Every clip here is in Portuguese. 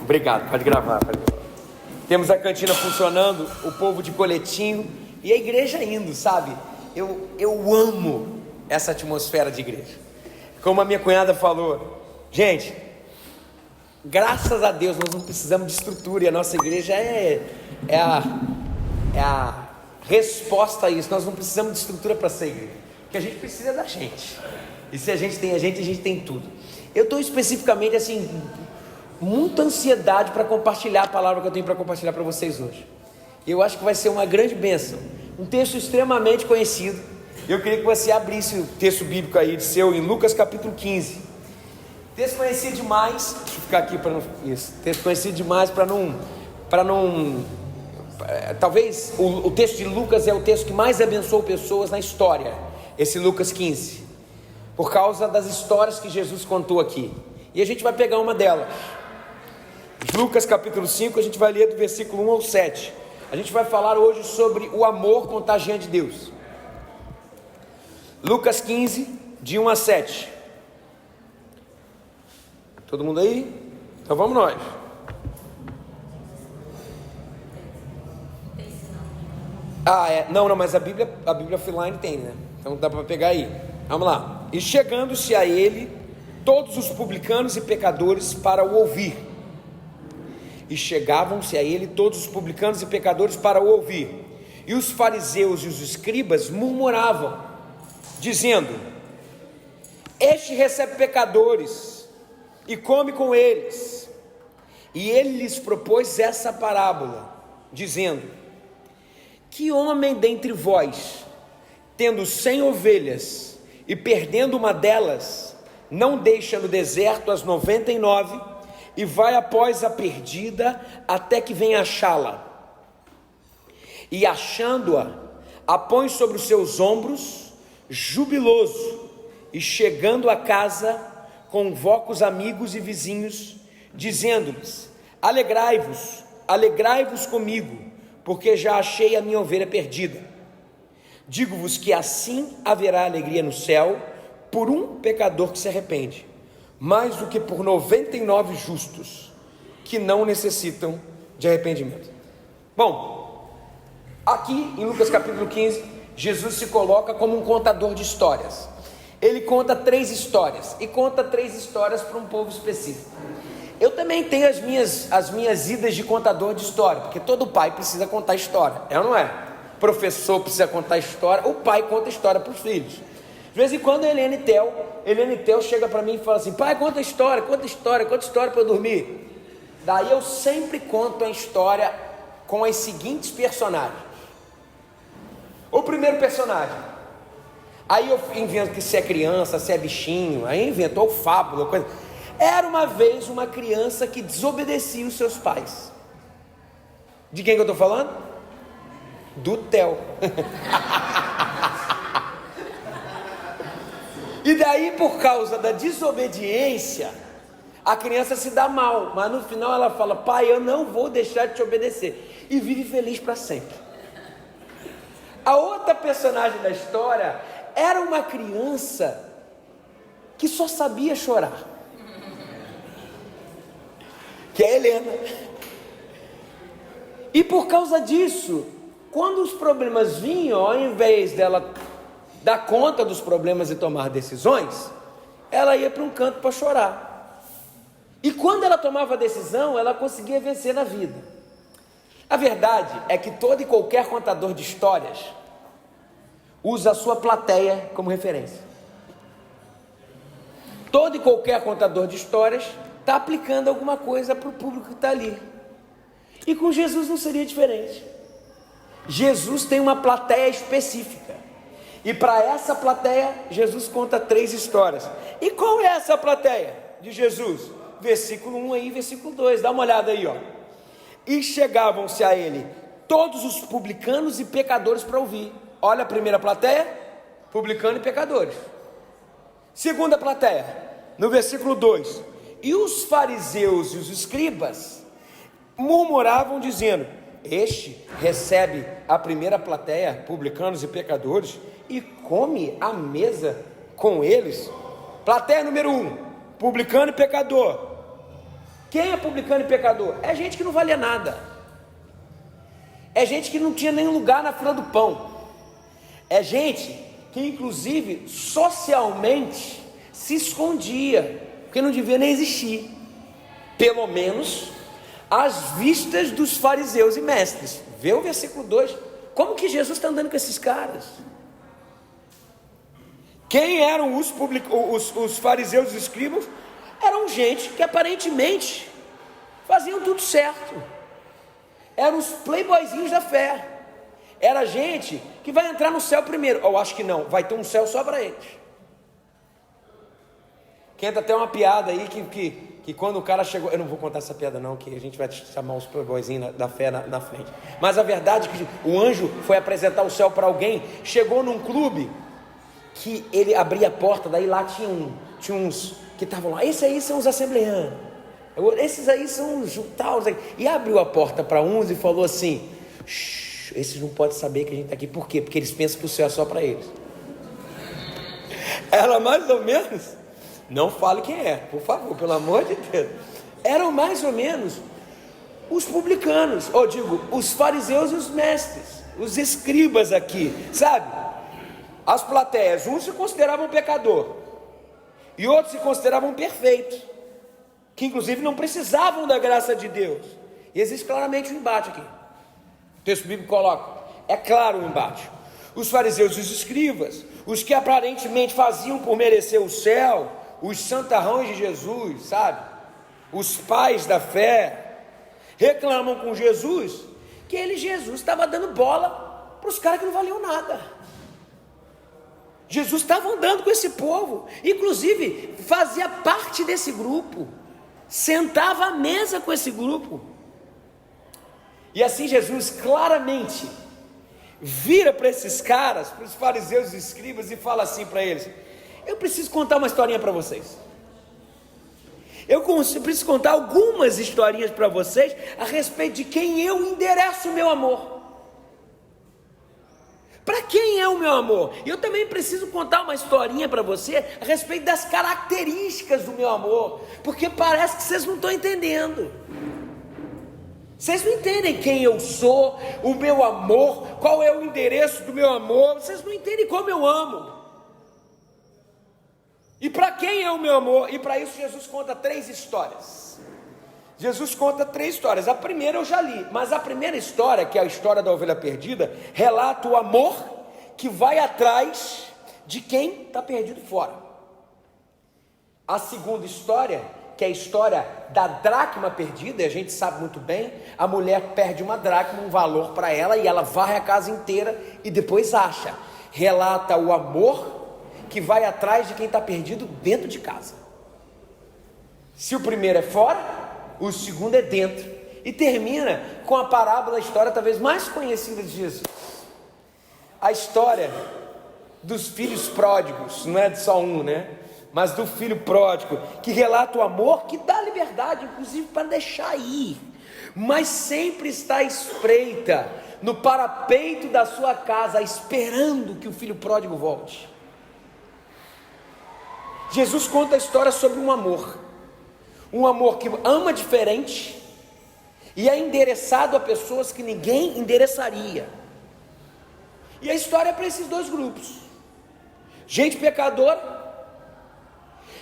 Obrigado, pode gravar. Temos a cantina funcionando, o povo de coletinho e a igreja indo, sabe? Eu amo essa atmosfera de igreja. Como a minha cunhada falou, gente, graças a Deus nós não precisamos de estrutura e a nossa igreja é a resposta a isso. Nós não precisamos de estrutura para ser igreja, porque a gente precisa da gente. E se a gente tem tudo. Eu estou especificamente assim, muita ansiedade para compartilhar a palavra que eu tenho para compartilhar para vocês hoje. Eu acho que vai ser uma grande bênção. Um texto extremamente conhecido. Eu queria que você abrisse o texto bíblico aí de seu em Lucas capítulo 15. Texto conhecido demais. Deixa eu ficar aqui para não. Isso. Texto conhecido demais para não. Talvez o texto de Lucas é o texto que mais abençoou pessoas na história. Esse Lucas 15. Por causa das histórias que Jesus contou aqui. E a gente vai pegar uma delas. Lucas capítulo 5, a gente vai ler do versículo 1 ao 7. A gente vai falar hoje sobre o amor contagiante de Deus. Lucas 15, de 1 a 7. Todo mundo aí? Então vamos nós. Não, mas a Bíblia offline tem, né? Então dá para pegar aí. Vamos lá. E chegando-se a ele, todos os publicanos e pecadores para o ouvir. E chegavam-se a ele todos os publicanos e pecadores para o ouvir. E os fariseus e os escribas murmuravam, dizendo: este recebe pecadores e come com eles. E ele lhes propôs essa parábola, dizendo: que homem dentre vós, tendo 100 ovelhas e perdendo uma delas, não deixa no deserto as 99 e vai após a perdida até que venha achá-la, e achando-a, a põe sobre os seus ombros, jubiloso, e chegando a casa, convoca os amigos e vizinhos, dizendo-lhes: alegrai-vos, alegrai-vos comigo, porque já achei a minha ovelha perdida. Digo-vos que assim haverá alegria no céu por um pecador que se arrepende, mais do que por 99 justos que não necessitam de arrependimento. Bom, aqui em Lucas capítulo 15, Jesus se coloca como um contador de histórias. Ele conta 3 histórias, e conta 3 histórias para um povo específico. Eu também tenho as minhas idas de contador de história, porque todo pai precisa contar história, é ou não é? Professor precisa contar história, o pai conta história para os filhos. De vez em quando a Helene Tel chega para mim e fala assim: pai, conta história para eu dormir. Daí eu sempre conto a história com as seguintes personagens. O primeiro personagem, aí eu invento que se é criança, se é bichinho, aí inventou fábula, coisa. Era uma vez uma criança que desobedecia os seus pais. De quem que eu estou falando? Do Theo. E daí, por causa da desobediência, a criança se dá mal, mas no final ela fala: pai, eu não vou deixar de te obedecer, e vive feliz para sempre. A outra personagem da história era uma criança que só sabia chorar, que é a Helena. E por causa disso, quando os problemas vinham, ao invés dela dar conta dos problemas e tomar decisões, ela ia para um canto para chorar. E quando ela tomava a decisão, ela conseguia vencer na vida. A verdade é que todo e qualquer contador de histórias usa a sua plateia como referência. Todo e qualquer contador de histórias está aplicando alguma coisa para o público que está ali. E com Jesus não seria diferente. Jesus tem uma plateia específica, e para essa plateia Jesus conta 3 histórias. E qual é essa plateia de Jesus? Versículo 1 aí, versículo 2, dá uma olhada aí, ó. E chegavam-se a ele todos os publicanos e pecadores para ouvir. Olha a primeira plateia: publicano e pecadores. Segunda plateia, no versículo 2: e os fariseus e os escribas murmuravam, dizendo: este recebe a primeira plateia, publicanos e pecadores, e come à mesa com eles. Plateia número 1, publicano e pecador. Quem é publicano e pecador? É gente que não valia nada. É gente que não tinha nem lugar na fila do pão. É gente que inclusive socialmente se escondia, porque não devia nem existir, pelo menos às vistas dos fariseus e mestres. Vê o versículo 2, como que Jesus está andando com esses caras? Quem eram os fariseus e os escribas? Eram gente que aparentemente faziam tudo certo, eram os playboyzinhos da fé. Era gente que vai entrar no céu primeiro. Eu acho que não, vai ter um céu só para eles. Que entra até uma piada aí que quando o cara chegou, eu não vou contar essa piada não, que a gente vai chamar os playboyzinhos da fé na frente. Mas a verdade é que o anjo foi apresentar o céu para alguém, chegou num clube que ele abria a porta, daí lá tinha uns que estavam lá, esses aí são os assembleanos, esses aí são os tal, e abriu a porta para uns e falou assim: esses não podem saber que a gente está aqui. Por quê? Porque eles pensam que o céu é só para eles. Era mais ou menos, não fale quem é, por favor, pelo amor de Deus. Eram mais ou menos os publicanos, ou digo, os fariseus e os mestres, os escribas aqui, sabe? As plateias, uns se consideravam pecador e outros se consideravam perfeitos, que inclusive não precisavam da graça de Deus. E existe claramente um embate aqui. O texto bíblico coloca, é claro o embate. Os fariseus e os escribas, os que aparentemente faziam por merecer o céu, os santarrões de Jesus, sabe? Os pais da fé, reclamam com Jesus que Jesus estava dando bola para os caras que não valiam nada. Jesus estava andando com esse povo, inclusive fazia parte desse grupo, sentava à mesa com esse grupo. E assim Jesus claramente vira para esses caras, para os fariseus e escribas, e fala assim para eles: eu preciso contar uma historinha para vocês. Eu preciso contar algumas historinhas para vocês a respeito de quem eu endereço o meu amor. Para quem é o meu amor? Eu também preciso contar uma historinha para você a respeito das características do meu amor, porque parece que vocês não estão entendendo. Vocês não entendem quem eu sou, o meu amor, qual é o endereço do meu amor. Vocês não entendem como eu amo. E para quem é o meu amor? E para isso Jesus conta 3 histórias. Jesus conta 3 histórias. A primeira eu já li, mas a primeira história, que é a história da ovelha perdida, relata o amor que vai atrás de quem está perdido fora. A segunda história, que é a história da dracma perdida, e a gente sabe muito bem, a mulher perde uma dracma, um valor para ela, e ela varre a casa inteira e depois acha. Relata o amor que vai atrás de quem está perdido dentro de casa. Se o primeiro é fora, o segundo é dentro. E termina com a parábola, a história talvez mais conhecida de Jesus, a história dos filhos pródigos. Não é só um, né? Mas do filho pródigo, que relata o amor, que dá liberdade, inclusive para deixar ir, mas sempre está à espreita no parapeito da sua casa, esperando que o filho pródigo volte. Jesus conta a história sobre um amor que ama diferente e é endereçado a pessoas que ninguém endereçaria. E a história é para esses 2 grupos: gente pecadora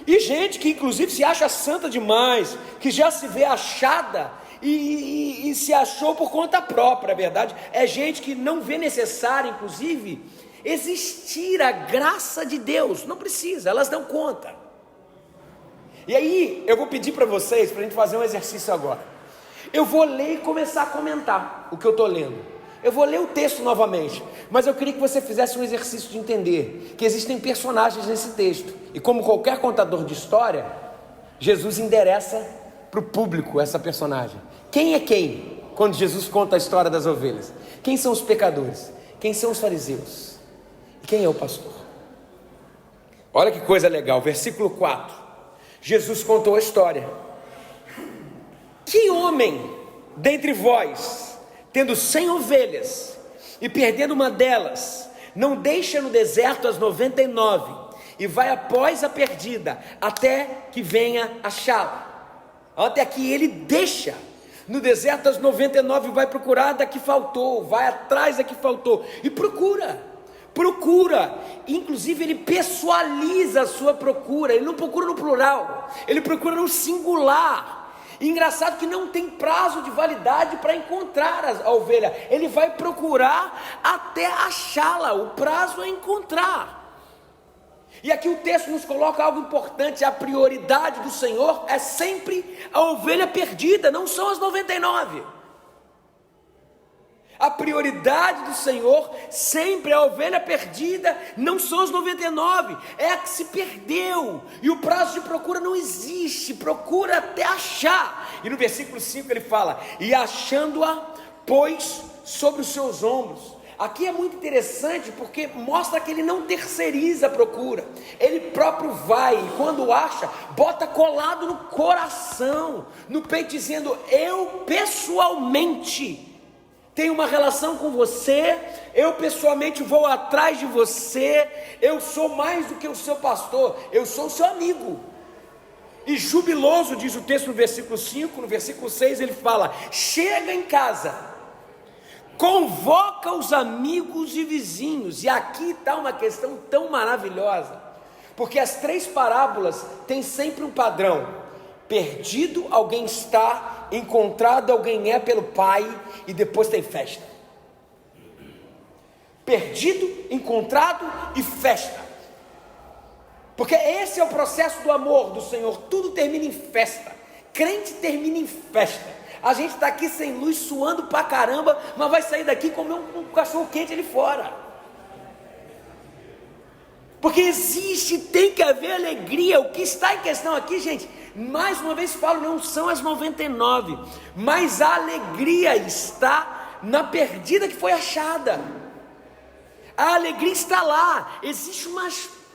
e gente que inclusive se acha santa demais, que já se vê achada e se achou por conta própria. A verdade é gente que não vê necessário, inclusive, existir a graça de Deus. Não precisa, elas dão conta. E aí eu vou pedir para vocês, para a gente fazer um exercício agora. Eu vou ler e começar a comentar o que eu estou lendo. Eu vou ler o texto novamente, mas eu queria que você fizesse um exercício de entender que existem personagens nesse texto, e como qualquer contador de história, Jesus endereça para o público essa personagem. Quem é quem quando Jesus conta a história das ovelhas? Quem são os pecadores? Quem são os fariseus? E quem é o pastor? Olha que coisa legal, versículo 4. Jesus contou a história: que homem dentre vós, tendo 100 ovelhas e perdendo uma delas, não deixa no deserto as 99 e vai após a perdida até que venha achá-la? até que ele deixa. No deserto das 99 vai procurar da que faltou, vai atrás da que faltou, e procura, inclusive ele pessoaliza a sua procura, ele não procura no plural, ele procura no singular. E engraçado que não tem prazo de validade para encontrar a ovelha, ele vai procurar até achá-la, o prazo é encontrar. E aqui o texto nos coloca algo importante: a prioridade do Senhor é sempre a ovelha perdida, não são as 99. A prioridade do Senhor sempre é a ovelha perdida, não são as 99, é a que se perdeu, e o prazo de procura não existe, procura até achar. E no versículo 5 ele fala: e achando-a, pôs sobre os seus ombros. Aqui é muito interessante porque mostra que ele não terceiriza a procura, ele próprio vai, e quando acha, bota colado no coração, no peito, dizendo: eu pessoalmente tenho uma relação com você, eu pessoalmente vou atrás de você, eu sou mais do que o seu pastor, eu sou o seu amigo. E jubiloso, diz o texto no versículo 5, no versículo 6 ele fala: chega em casa, convoca os amigos e vizinhos. E aqui está uma questão tão maravilhosa, porque as 3 parábolas têm sempre um padrão: perdido alguém está, encontrado alguém é pelo Pai, e depois tem festa. Perdido, encontrado e festa, porque esse é o processo do amor do Senhor, tudo termina em festa, crente termina em festa. A gente está aqui sem luz, suando pra caramba, mas vai sair daqui e comer um cachorro quente ali fora, porque existe, tem que haver alegria. O que está em questão aqui, gente, mais uma vez falo, não são as 99, mas a alegria está na perdida que foi achada. A alegria está lá, existe uma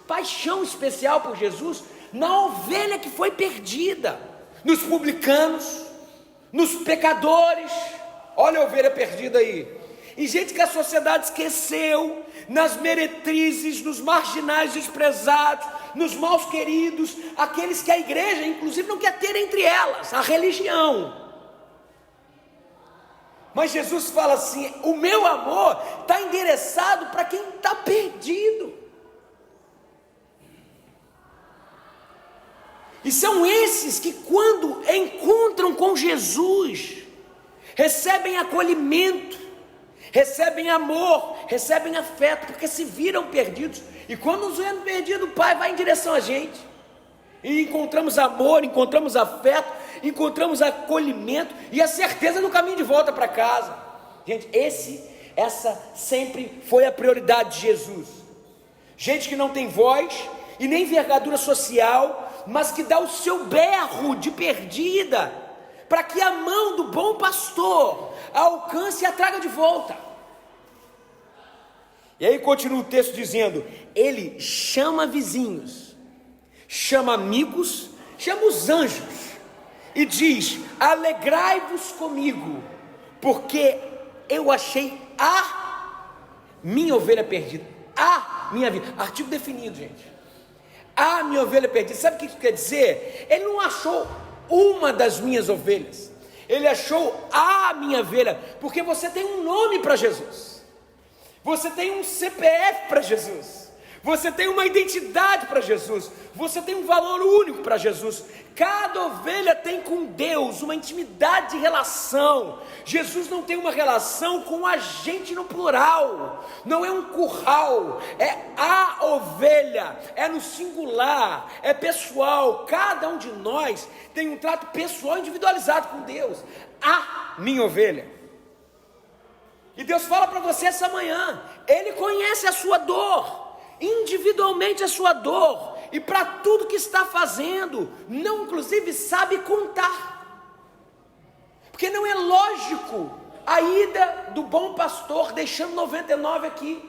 paixão especial por Jesus na ovelha que foi perdida, nos publicanos, nos pecadores. Olha a ovelha perdida aí, e gente que a sociedade esqueceu, nas meretrizes, nos marginais desprezados, nos maus queridos, aqueles que a igreja inclusive não quer ter entre elas, a religião. Mas Jesus fala assim: o meu amor está endereçado para quem está perdido. E são esses que, quando encontram com Jesus, recebem acolhimento, recebem amor, recebem afeto, porque se viram perdidos. E quando nos vemos perdidos, o Pai vai em direção a gente, e encontramos amor, encontramos afeto, encontramos acolhimento e a certeza do caminho de volta para casa. Gente, essa sempre foi a prioridade de Jesus. Gente que não tem voz e nem envergadura social, mas que dá o seu berro de perdida, para que a mão do bom pastor alcance e a traga de volta. E aí continua o texto dizendo: ele chama vizinhos, chama amigos, chama os anjos, e diz: alegrai-vos comigo, porque eu achei a minha ovelha perdida, a minha vida. Artigo definido, gente. A minha ovelha perdida. Sabe o que isso quer dizer? Ele não achou uma das minhas ovelhas, ele achou a minha ovelha, porque você tem um nome para Jesus, você tem um CPF para Jesus, você tem uma identidade para Jesus, você tem um valor único para Jesus. Cada ovelha tem com Deus uma intimidade de relação. Jesus não tem uma relação com a gente no plural, não é um curral, é a ovelha, é no singular, é pessoal. Cada um de nós tem um trato pessoal individualizado com Deus. A minha ovelha. E Deus fala para você essa manhã, Ele conhece a sua dor, individualmente a sua dor, e para tudo que está fazendo, não inclusive sabe contar, porque não é lógico a ida do bom pastor deixando 99 aqui,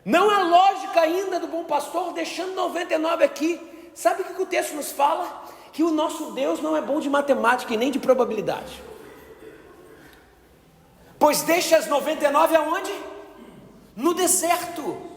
não é lógica ainda do bom pastor deixando 99 aqui. Sabe o que o texto nos fala? Que o nosso Deus não é bom de matemática e nem de probabilidade, pois deixa as 99 aonde? No deserto.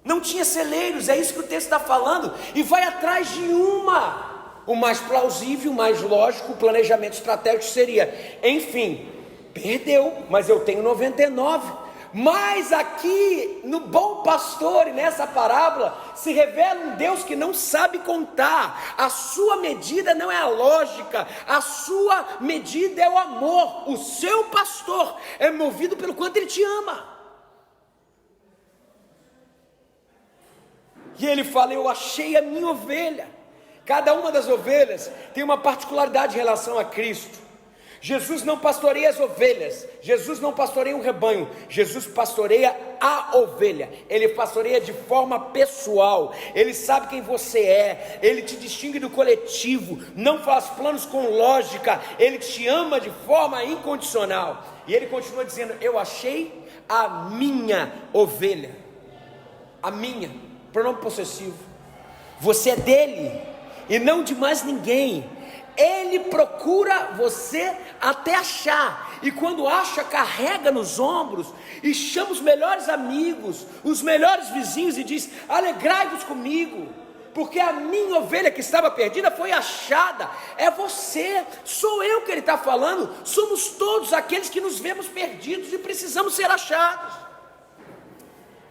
Não tinha celeiros, é isso que o texto está falando, e vai atrás de uma. o mais plausível, o mais lógico, o planejamento estratégico seria, enfim, perdeu, mas eu tenho 99. Mas aqui no bom pastor e nessa parábola se revela um Deus que não sabe contar. A sua medida não é a lógica, a sua medida é o amor. O seu pastor é movido pelo quanto ele te ama. E ele fala: eu achei a minha ovelha. Cada uma das ovelhas tem uma particularidade em relação a Cristo. Jesus não pastoreia as ovelhas, Jesus não pastoreia um rebanho, Jesus pastoreia a ovelha. Ele pastoreia de forma pessoal. Ele sabe quem você é, ele te distingue do coletivo, não faz planos com lógica, ele te ama de forma incondicional. E ele continua dizendo: eu achei a minha ovelha. A minha, pronome possessivo. Você é dele e não de mais ninguém. Ele procura você até achar, e quando acha, carrega nos ombros e chama os melhores amigos, os melhores vizinhos e diz: alegrai-vos comigo, porque a minha ovelha que estava perdida foi achada. É você, sou eu que ele está falando. Somos todos aqueles que nos vemos perdidos e precisamos ser achados.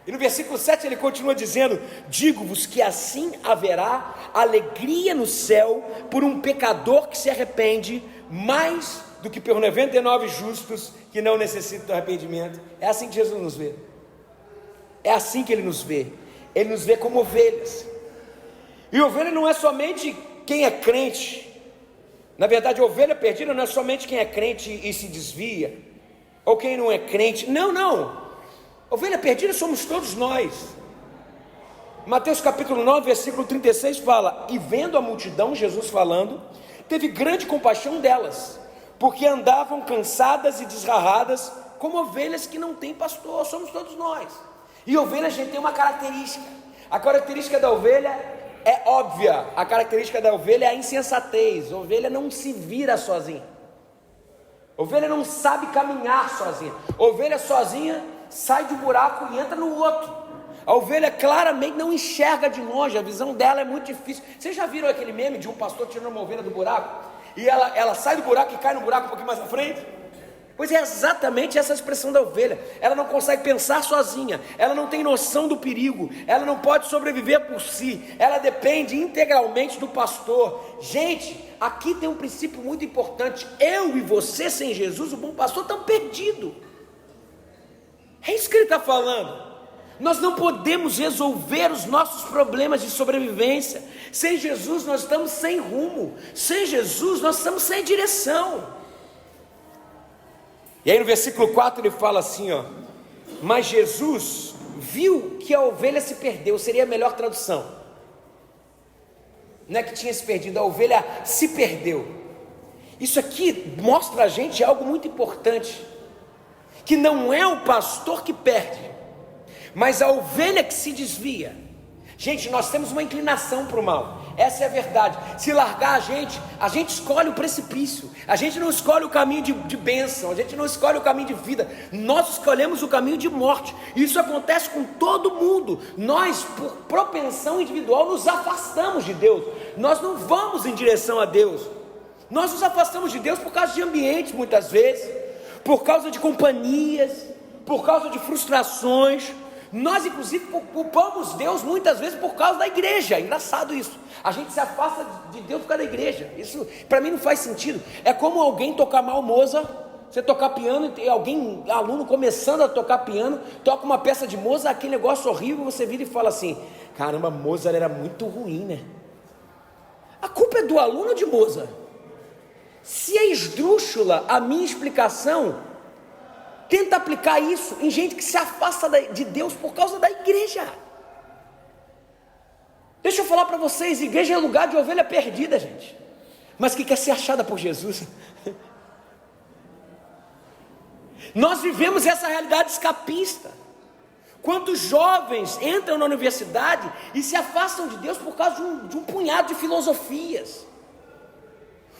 E no versículo 7 ele continua dizendo: digo-vos que assim haverá alegria no céu por um pecador que se arrepende, mais do que por 99 justos que não necessitam do arrependimento. É assim que Jesus nos vê. É assim que ele nos vê. Ele nos vê como ovelhas. E ovelha não é somente quem é crente. Na verdade, ovelha perdida não é somente quem é crente e se desvia, ou quem não é crente. Não. Ovelha perdida somos todos nós. Mateus capítulo 9, versículo 36 fala: e vendo a multidão, Jesus falando, teve grande compaixão delas, porque andavam cansadas e desgarradas, como ovelhas que não têm pastor. Somos todos nós. E ovelha, a gente tem uma característica. A característica da ovelha é óbvia. A característica da ovelha é a insensatez. A ovelha não se vira sozinha. A ovelha não sabe caminhar sozinha. A ovelha sozinha sai de um buraco e entra no outro. A ovelha claramente não enxerga de longe, a visão dela é muito difícil. Vocês já viram aquele meme de um pastor tirando uma ovelha do buraco? E ela sai do buraco e cai no buraco um pouquinho mais à frente? Pois é exatamente essa expressão da ovelha. Ela não consegue pensar sozinha, ela não tem noção do perigo, ela não pode sobreviver por si, ela depende integralmente do pastor. Gente, aqui tem um princípio muito importante: eu e você sem Jesus, o bom pastor, estão perdidos. É isso que ele está falando. Nós não podemos resolver os nossos problemas de sobrevivência. Sem Jesus nós estamos sem rumo. Sem Jesus nós estamos sem direção. E aí no versículo 4 ele fala assim, ó: mas Jesus viu que a ovelha se perdeu. Seria a melhor tradução. Não é que tinha se perdido, a ovelha se perdeu. Isso aqui mostra a gente algo muito importante, que não é o pastor que perde, mas a ovelha que se desvia. Gente, nós temos uma inclinação para o mal, essa é a verdade. Se largar a gente escolhe o precipício. A gente não escolhe o caminho de bênção, a gente não escolhe o caminho de vida, nós escolhemos o caminho de morte. Isso acontece com todo mundo. Nós, por propensão individual, nos afastamos de Deus. Nós não vamos em direção a Deus. Nós nos afastamos de Deus por causa de ambientes, muitas vezes, por causa de companhias, por causa de frustrações. Nós inclusive culpamos Deus muitas vezes por causa da igreja. Engraçado isso. A gente se afasta de Deus por causa da igreja. Isso para mim não faz sentido. É como alguém tocar mal Mozart. Você tocar piano e alguém, aluno começando a tocar piano, toca uma peça de Mozart, aquele negócio horrível, você vira e fala assim: caramba, Mozart era muito ruim, né? A culpa é do aluno ou de Mozart? Se é esdrúxula a minha explicação, tenta aplicar isso em gente que se afasta de Deus por causa da igreja. Deixa eu falar para vocês: igreja é lugar de ovelha perdida, gente, mas que quer ser achada por Jesus. Nós vivemos essa realidade escapista. Quantos jovens entram na universidade e se afastam de Deus por causa de um punhado de filosofias,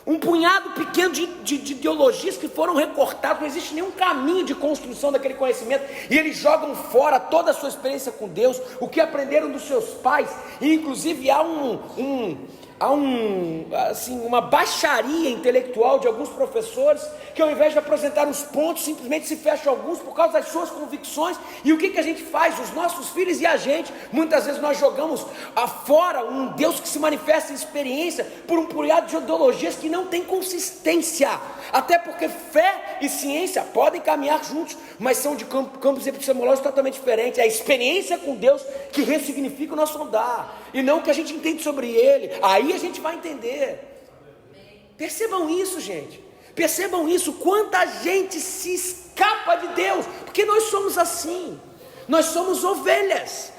um punhado pequeno de ideologias que foram recortadas. Não existe nenhum caminho de construção daquele conhecimento, e eles jogam fora toda a sua experiência com Deus, o que aprenderam dos seus pais. E inclusive há uma baixaria intelectual de alguns professores, que ao invés de apresentar os pontos, simplesmente se fecham alguns por causa das suas convicções. E o que a gente faz? Os nossos filhos e a gente, muitas vezes nós jogamos afora um Deus que se manifesta em experiência por um punhado de ideologias que não tem consistência, até porque fé e ciência podem caminhar juntos, mas são de campos epistemológicos totalmente diferentes. É a experiência com Deus que ressignifica o nosso andar, e não o que a gente entende sobre Ele. Aí a gente vai entender. Percebam isso, gente. Percebam isso, quanta gente se escapa de Deus, porque nós somos assim, nós somos ovelhas,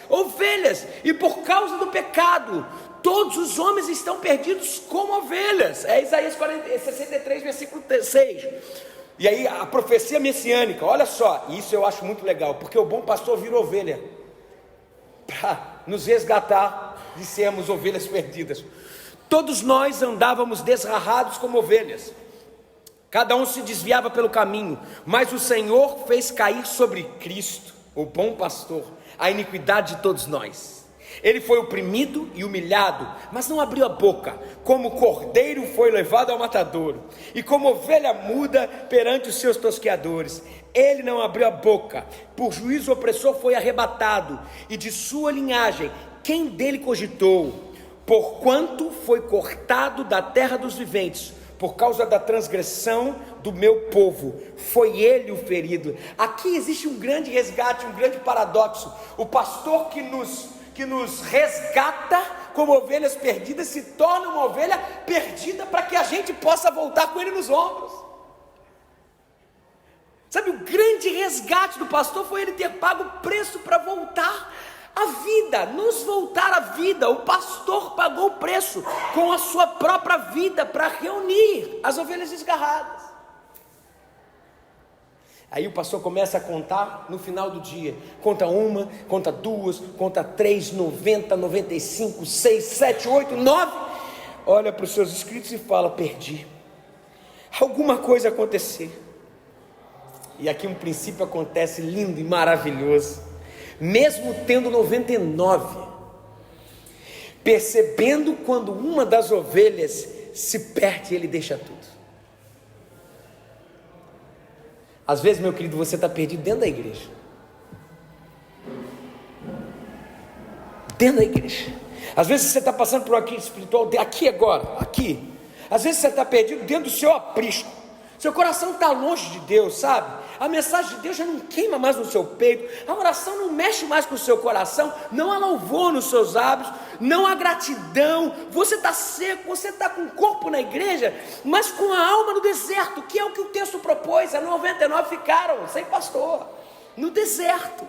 e por causa do pecado, todos os homens estão perdidos como ovelhas. É Isaías 63, versículo 6. E aí a profecia messiânica, olha só, isso eu acho muito legal, porque o bom pastor vira ovelha, para nos resgatar de sermos ovelhas perdidas. Todos nós andávamos desgarrados como ovelhas, cada um se desviava pelo caminho, mas o Senhor fez cair sobre Cristo, o bom pastor, a iniquidade de todos nós. Ele foi oprimido e humilhado, mas não abriu a boca. Como cordeiro foi levado ao matadouro, e como ovelha muda perante os seus tosqueadores, ele não abriu a boca. Por juízo opressor foi arrebatado, e de sua linhagem quem dele cogitou? Porquanto foi cortado da terra dos viventes, por causa da transgressão do meu povo, foi ele o ferido. Aqui existe um grande resgate, um grande paradoxo. O pastor que nos resgata como ovelhas perdidas, se torna uma ovelha perdida, para que a gente possa voltar com ele nos ombros. Sabe, o grande resgate do pastor foi ele ter pago o preço para voltar a vida, nos voltar à vida. O pastor pagou o preço com a sua própria vida para reunir as ovelhas desgarradas. Aí o pastor começa a contar no final do dia, conta uma, conta duas, conta 3, 90, 95, 6, 7, 8, 9, olha para os seus escritos e fala: perdi, alguma coisa aconteceu. E aqui um princípio acontece lindo e maravilhoso. Mesmo tendo 99, percebendo quando uma das ovelhas se perde, ele deixa tudo. Às vezes, meu querido, você está perdido dentro da igreja. Dentro da igreja. Às vezes você está passando por aqui espiritual, aqui agora, aqui. Às vezes você está perdido dentro do seu aprisco. Seu coração está longe de Deus, sabe? A mensagem de Deus já não queima mais no seu peito, a oração não mexe mais com o seu coração, não há louvor nos seus lábios, não há gratidão, você está seco, você está com o corpo na igreja, mas com a alma no deserto, que é o que o texto propôs. A 99 ficaram sem pastor, no deserto.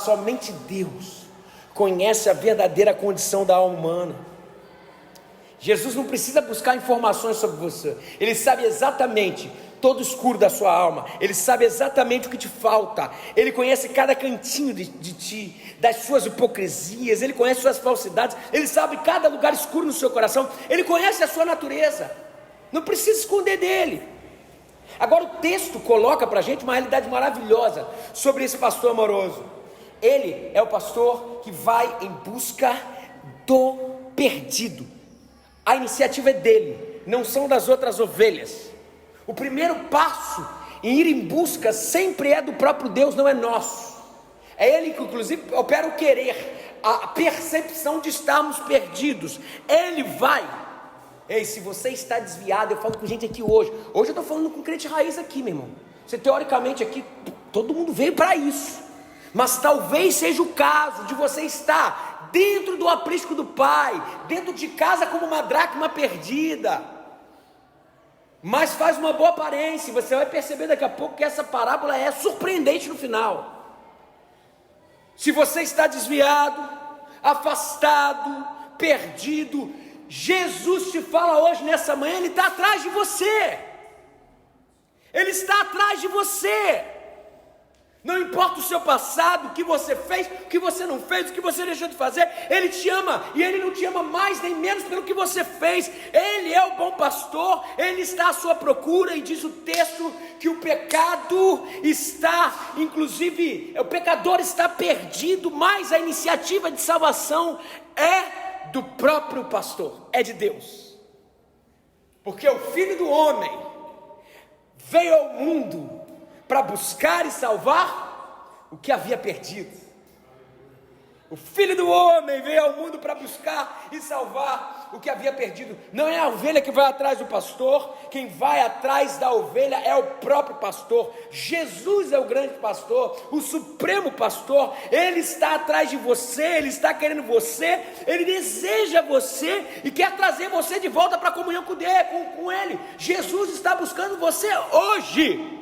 Somente Deus conhece a verdadeira condição da alma humana. Jesus não precisa buscar informações sobre você, Ele sabe exatamente todo o escuro da sua alma, Ele sabe exatamente o que te falta, Ele conhece cada cantinho de ti, das suas hipocrisias, Ele conhece suas falsidades, Ele sabe cada lugar escuro no seu coração, Ele conhece a sua natureza, não precisa esconder dele. Agora o texto coloca para a gente uma realidade maravilhosa sobre esse pastor amoroso. Ele é o pastor que vai em busca do perdido. A iniciativa é dele, não são das outras ovelhas. O primeiro passo em ir em busca sempre é do próprio Deus, não é nosso. É Ele que inclusive opera o querer, a percepção de estarmos perdidos. Ele vai. Ei, se você está desviado, eu falo com gente aqui hoje eu estou falando com crente raiz aqui, meu irmão. Você teoricamente aqui, todo mundo veio para isso, mas talvez seja o caso de você estar dentro do aprisco do Pai, dentro de casa como uma dracma perdida, mas faz uma boa aparência, e você vai perceber daqui a pouco que essa parábola é surpreendente no final. Se você está desviado, afastado, perdido, Jesus te fala hoje, nessa manhã, Ele está atrás de você, Ele está atrás de você. Não importa o seu passado, o que você fez, o que você não fez, o que você deixou de fazer, Ele te ama, e Ele não te ama mais nem menos pelo que você fez. Ele é o bom pastor, Ele está à sua procura, e diz o texto que o pecado está, inclusive, o pecador está perdido, mas a iniciativa de salvação é do próprio pastor, é de Deus. Porque o Filho do Homem veio ao mundo para buscar e salvar o que havia perdido. O Filho do Homem veio ao mundo para buscar e salvar o que havia perdido. Não é a ovelha que vai atrás do pastor, quem vai atrás da ovelha é o próprio pastor. Jesus é o grande pastor, o supremo pastor. Ele está atrás de você, ele está querendo você, ele deseja você e quer trazer você de volta para a comunhão com ele. Jesus está buscando você hoje.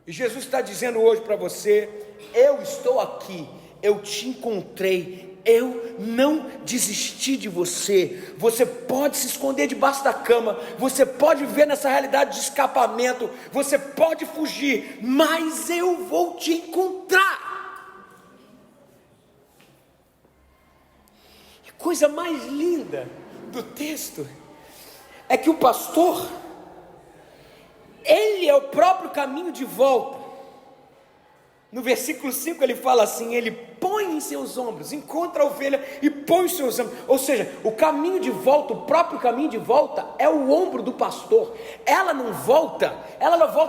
E Jesus está dizendo hoje para você: eu estou aqui, eu te encontrei, eu não desisti de você. Você pode se esconder debaixo da cama, você pode viver nessa realidade de escapamento, você pode fugir, mas eu vou te encontrar. A coisa mais linda do texto é que o pastor, ele é o próprio caminho de volta. No versículo 5 ele fala assim: ele põe em seus ombros, encontra a ovelha e põe em seus ombros. Ou seja, o caminho de volta, o próprio caminho de volta é o ombro do pastor. Ela não volta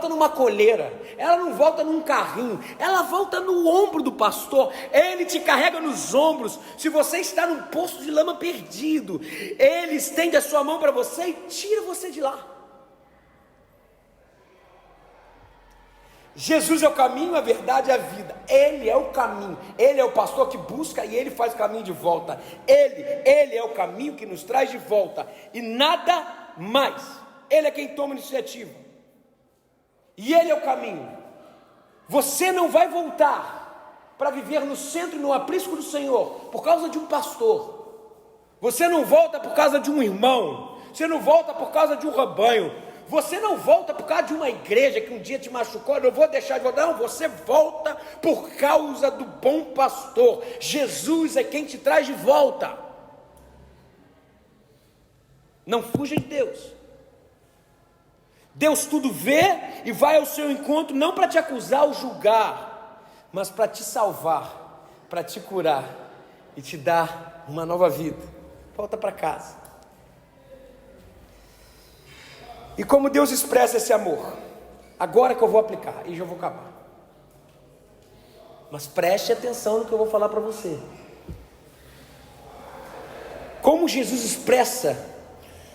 numa coleira, ela não volta num carrinho, ela volta no ombro do pastor. Ele te carrega nos ombros. Se você está num poço de lama perdido, ele estende a sua mão para você e tira você de lá. Jesus é o caminho, a verdade e a vida. Ele é o caminho, ele é o pastor que busca e ele faz o caminho de volta. Ele é o caminho que nos traz de volta e nada mais. Ele é quem toma a iniciativa e ele é o caminho. Você não vai voltar para viver no centro e no aprisco do Senhor por causa de um pastor. Você não volta por causa de um irmão, você não volta por causa de um rebanho, você não volta por causa de uma igreja que um dia te machucou. Eu não vou deixar de voltar. Não, você volta por causa do bom pastor. Jesus é quem te traz de volta. Não fuja de Deus. Deus tudo vê e vai ao seu encontro, não para te acusar ou julgar, mas para te salvar, para te curar e te dar uma nova vida. Volta para casa. E como Deus expressa esse amor? Agora que eu vou aplicar, e já vou acabar. Mas preste atenção no que eu vou falar para você. Como Jesus expressa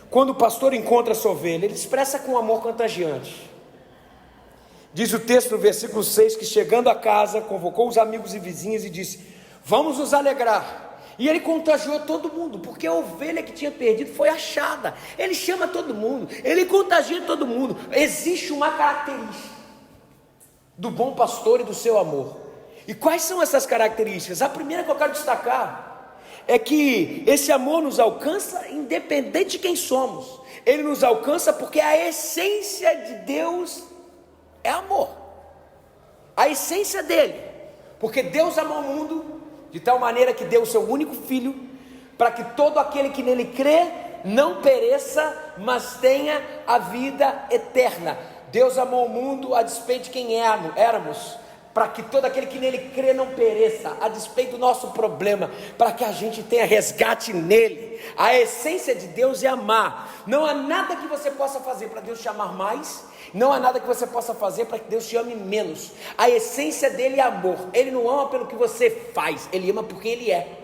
quando o pastor encontra a sua ovelha? Ele expressa com amor contagiante. Diz o texto no versículo 6 que chegando a casa, convocou os amigos e vizinhos e disse: vamos nos alegrar. E ele contagiou todo mundo, porque a ovelha que tinha perdido foi achada. Ele chama todo mundo, ele contagia todo mundo. Existe uma característica do bom pastor e do seu amor. E quais são essas características? A primeira que eu quero destacar é que esse amor nos alcança independente de quem somos. Ele nos alcança porque a essência de Deus é amor. A essência dele, porque Deus amou o mundo de tal maneira que deu o seu único filho, para que todo aquele que nele crê não pereça, mas tenha a vida eterna. Deus amou o mundo a despeito de quem éramos, para que todo aquele que nele crê não pereça, a despeito do nosso problema, para que a gente tenha resgate nele. A essência de Deus é amar. Não há nada que você possa fazer para Deus te amar mais, não há nada que você possa fazer para que Deus te ame menos. A essência dele é amor. Ele não ama pelo que você faz, ele ama por quem ele é.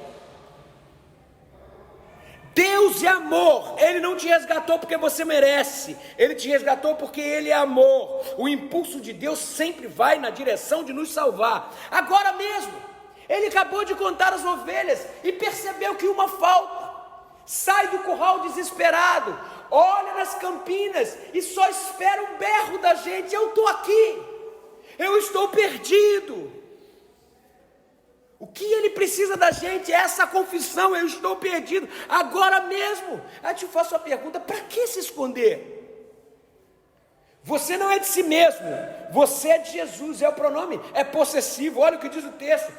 Deus é amor. Ele não te resgatou porque você merece, ele te resgatou porque ele é amor. O impulso de Deus sempre vai na direção de nos salvar. Agora mesmo, ele acabou de contar as ovelhas e percebeu que uma falta. Sai do curral desesperado, olha nas campinas e só espera um berro da gente: eu estou aqui, eu estou perdido. O que ele precisa da gente é essa confissão: eu estou perdido, agora mesmo. Aí eu te faço a pergunta: para que se esconder? Você não é de si mesmo, você é de Jesus. É o pronome, é possessivo. Olha o que diz o texto: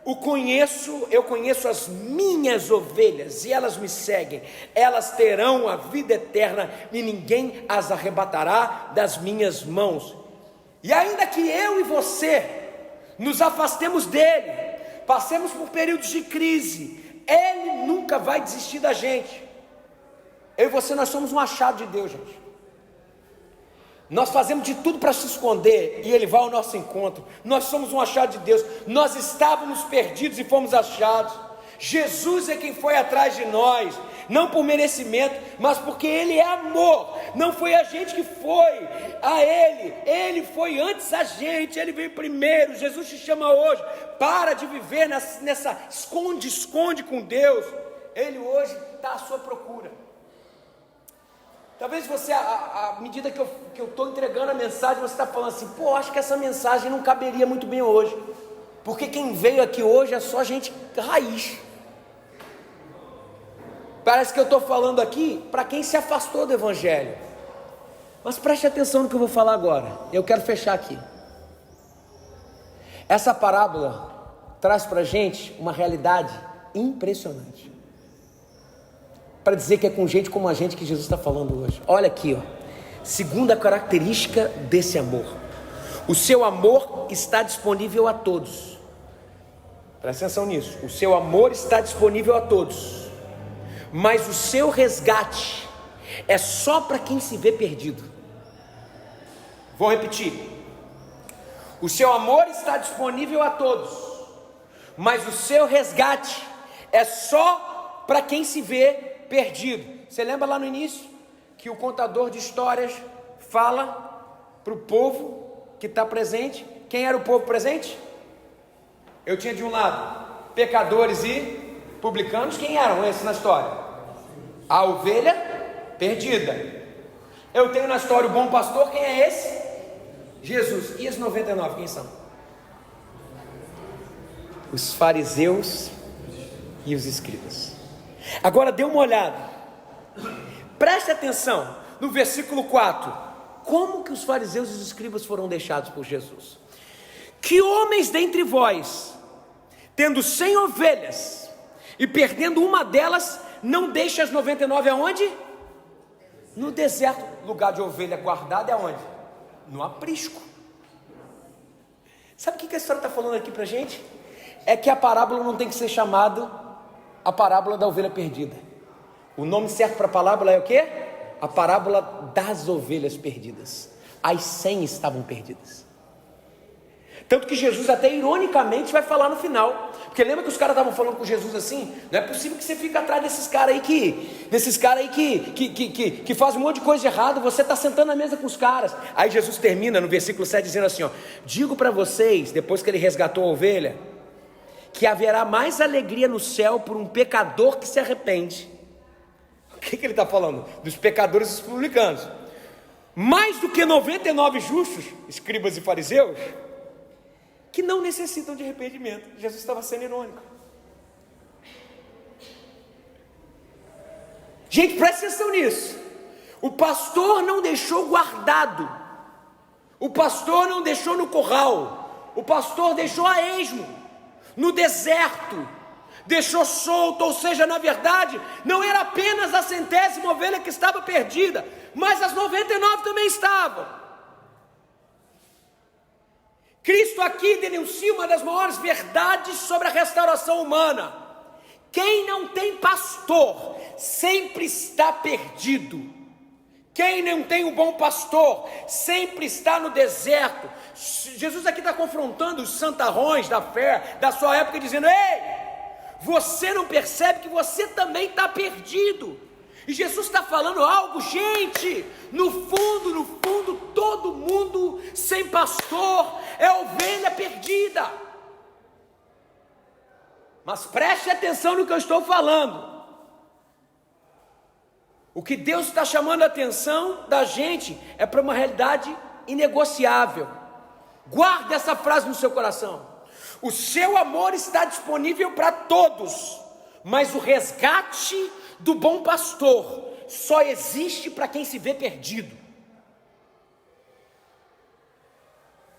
eu conheço as minhas ovelhas e elas me seguem, elas terão a vida eterna e ninguém as arrebatará das minhas mãos. E ainda que eu e você nos afastemos dele, passemos por períodos de crise, Ele nunca vai desistir da gente. Eu e você, nós somos um achado de Deus, gente. Nós fazemos de tudo para se esconder e Ele vai ao nosso encontro. Nós somos um achado de Deus. Nós estávamos perdidos e fomos achados. Jesus é quem foi atrás de nós, não por merecimento, mas porque Ele é amor. Não foi a gente que foi a Ele foi antes a gente, Ele veio primeiro. Jesus te chama hoje, para de viver nessa esconde com Deus. Ele hoje está à sua procura. Talvez você, à medida que eu estou entregando a mensagem, você está falando assim, pô, acho que essa mensagem não caberia muito bem hoje, porque quem veio aqui hoje é só gente raiz. Parece que eu estou falando aqui para quem se afastou do Evangelho. Mas preste atenção no que eu vou falar agora. Eu quero fechar aqui. Essa parábola traz para a gente uma realidade impressionante, para dizer que é com gente como a gente que Jesus está falando hoje. Olha aqui, ó. Segunda característica desse amor: o seu amor está disponível a todos. Presta atenção nisso. O seu amor está disponível a todos, mas o seu resgate é só para quem se vê perdido. Vou repetir. O seu amor está disponível a todos, mas o seu resgate é só para quem se vê perdido. Você lembra lá no início que o contador de histórias fala para o povo que está presente? Quem era o povo presente? Eu tinha de um lado pecadores e publicanos. Quem eram esses na história? A ovelha perdida. Eu tenho na história o bom pastor. Quem é esse? Jesus. E os 99, quem são? Os fariseus e os escribas. Agora dê uma olhada, preste atenção no versículo 4. Como que os fariseus e os escribas foram deixados por Jesus? Que homens dentre vós, tendo 100 ovelhas e perdendo uma delas, não deixa as 99 aonde? No deserto. Lugar de ovelha guardada é onde? No aprisco. Sabe o que a história está falando aqui para a gente? É que a parábola não tem que ser chamada a parábola da ovelha perdida. O nome certo para a parábola é o quê? A parábola das ovelhas perdidas. As 100 estavam perdidas. Tanto que Jesus até ironicamente vai falar no final, porque lembra que os caras estavam falando com Jesus assim, não é possível que você fique atrás desses caras aí que fazem um monte de coisa de errado, você está sentando na mesa com os caras. Aí Jesus termina no versículo 7 dizendo assim, ó, digo para vocês, depois que ele resgatou a ovelha, que haverá mais alegria no céu por um pecador que se arrepende. O que ele está falando? Dos pecadores e dos publicanos. Mais do que 99 justos, escribas e fariseus, que não necessitam de arrependimento. Jesus estava sendo irônico. Gente, presta atenção nisso. O pastor não deixou guardado. O pastor não deixou no curral. O pastor deixou a esmo, no deserto, deixou solto. Ou seja, na verdade, não era apenas a 100ª ovelha que estava perdida, mas as 99 também estavam. Cristo aqui denuncia uma das maiores verdades sobre a restauração humana. Quem não tem pastor sempre está perdido. Quem não tem um bom pastor sempre está no deserto. Jesus aqui está confrontando os santarrões da fé da sua época, dizendo, ei, você não percebe que você também está perdido? E Jesus está falando algo, gente, no fundo, todo mundo sem pastor é ovelha perdida. Mas preste atenção no que eu estou falando. O que Deus está chamando a atenção da gente é para uma realidade inegociável. Guarde essa frase no seu coração. O seu amor está disponível para todos, mas o resgate do bom pastor só existe para quem se vê perdido.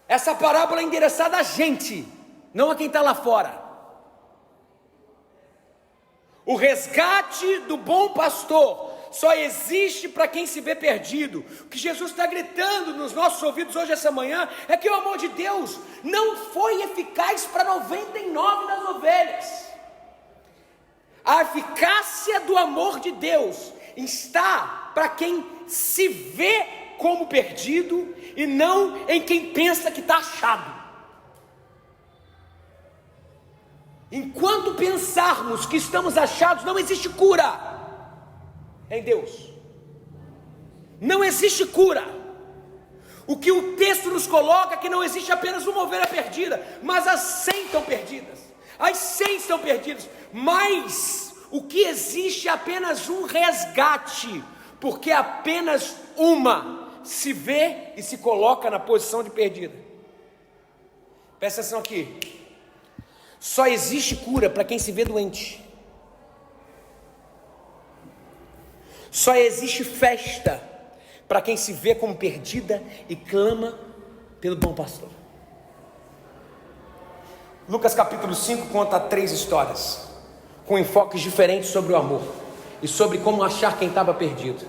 Essa parábola é endereçada a gente, não a quem está lá fora. O resgate do bom pastor só existe para quem se vê perdido. O que Jesus está gritando nos nossos ouvidos hoje, essa manhã, é que o amor de Deus não foi eficaz para 99 das ovelhas. A eficácia do amor de Deus está para quem se vê como perdido e não em quem pensa que está achado. Enquanto pensarmos que estamos achados, não existe cura em Deus. Não existe cura. O que o texto nos coloca é que não existe apenas uma ovelha perdida, mas as 100 estão perdidas. As 100 estão perdidas, mas o que existe é apenas um resgate, porque apenas uma se vê e se coloca na posição de perdida. Presta atenção aqui. Só existe cura para quem se vê doente. Só existe festa para quem se vê como perdida e clama pelo bom pastor. Lucas capítulo 5 conta 3 histórias, com enfoques diferentes sobre o amor e sobre como achar quem estava perdido.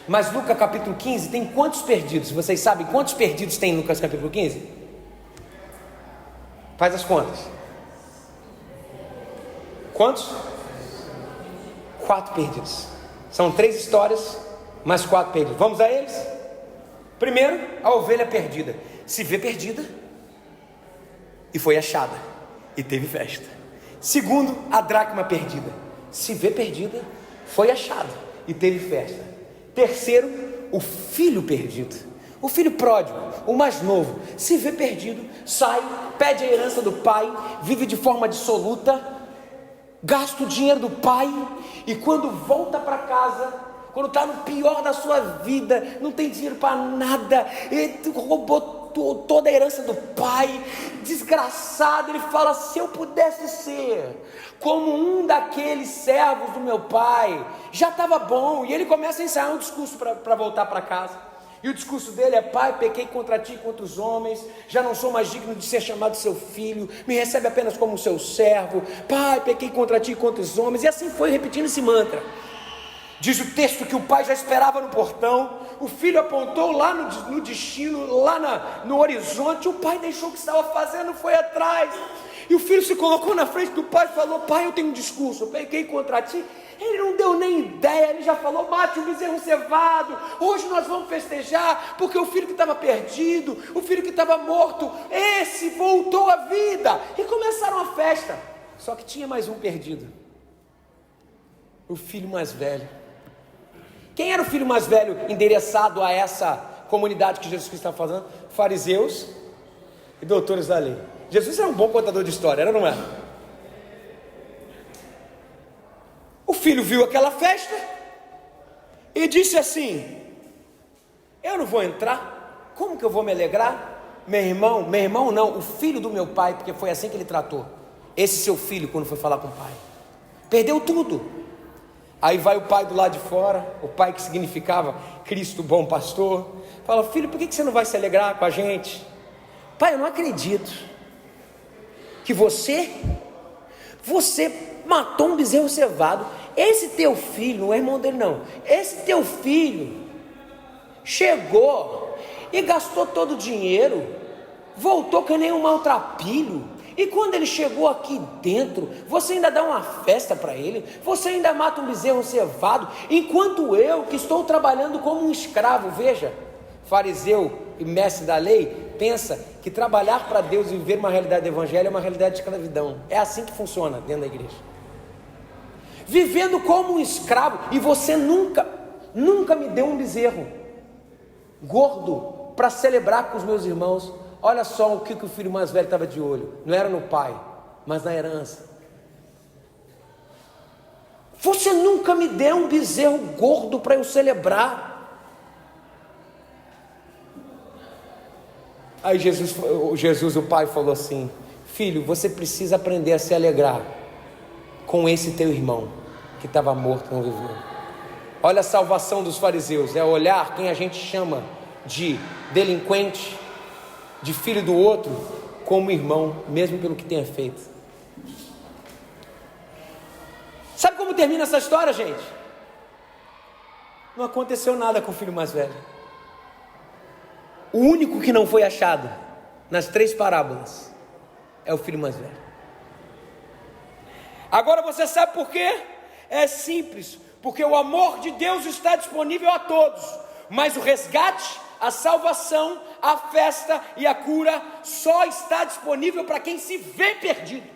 Mas Lucas capítulo 15 tem quantos perdidos? Vocês sabem quantos perdidos tem em Lucas capítulo 15? Faz as contas. Quantos? 4 perdidos. São 3 histórias, mais 4 perdidos. Vamos a eles? Primeiro, a ovelha perdida. Se vê perdida e foi achada e teve festa. Segundo, a dracma perdida. Se vê perdida, foi achada e teve festa. Terceiro, o filho perdido. O filho pródigo, o mais novo, se vê perdido, sai, pede a herança do pai, vive de forma dissoluta, gasta o dinheiro do pai, e quando volta para casa, quando está no pior da sua vida, não tem dinheiro para nada, ele roubou toda a herança do pai, desgraçado, ele fala: se eu pudesse ser como um daqueles servos do meu pai, já estava bom. E ele começa a ensaiar um discurso para voltar para casa. E o discurso dele é: pai, pequei contra ti e contra os homens, já não sou mais digno de ser chamado seu filho, me recebe apenas como seu servo. Pai, pequei contra ti e contra os homens. E assim foi, repetindo esse mantra. Diz o texto que o pai já esperava no portão, o filho apontou lá no destino, lá no horizonte, o pai deixou o que estava fazendo, foi atrás, e o filho se colocou na frente do pai e falou: pai, eu tenho um discurso, eu pequei contra ti. Ele não deu nem ideia, ele já falou: mate o bezerro cevado, hoje nós vamos festejar, porque o filho que estava perdido, o filho que estava morto, esse voltou à vida, e começaram a festa. Só que tinha mais um perdido, o filho mais velho. Quem era o filho mais velho endereçado a essa comunidade que Jesus Cristo estava fazendo? Fariseus e doutores da lei. Jesus era um bom contador de história, era ou não era? O filho viu aquela festa e disse assim: eu não vou entrar, como que eu vou me alegrar? Meu irmão não, o filho do meu pai, porque foi assim que ele tratou esse seu filho quando foi falar com o pai, perdeu tudo. Aí vai o pai do lado de fora, o pai que significava Cristo, bom pastor, fala: filho, por que você não vai se alegrar com a gente? Pai, eu não acredito que você matou um bezerro cevado. Esse teu filho, não é irmão dele não, esse teu filho chegou e gastou todo o dinheiro, voltou que nem um maltrapilho. E quando ele chegou aqui dentro, você ainda dá uma festa para ele, você ainda mata um bezerro cevado, enquanto eu, que estou trabalhando como um escravo. Veja, fariseu e mestre da lei pensa que trabalhar para Deus e viver uma realidade do evangelho é uma realidade de escravidão. É assim que funciona dentro da igreja, vivendo como um escravo. E você nunca me deu um bezerro gordo para celebrar com os meus irmãos. Olha só o que o filho mais velho estava de olho, não era no pai, mas na herança. Você nunca me deu um bezerro gordo para eu celebrar. Aí Jesus, o pai, falou assim: filho, você precisa aprender a se alegrar com esse teu irmão que estava morto e não viveu. Olha a salvação dos fariseus, é olhar quem a gente chama de delinquente, de filho do outro, como irmão, mesmo pelo que tenha feito. Sabe como termina essa história, gente? Não aconteceu nada com o filho mais velho. O único que não foi achado nas 3 parábolas é o filho mais velho. Agora você sabe por quê? É simples, porque o amor de Deus está disponível a todos, mas o resgate, a salvação, a festa e a cura só está disponível para quem se vê perdido,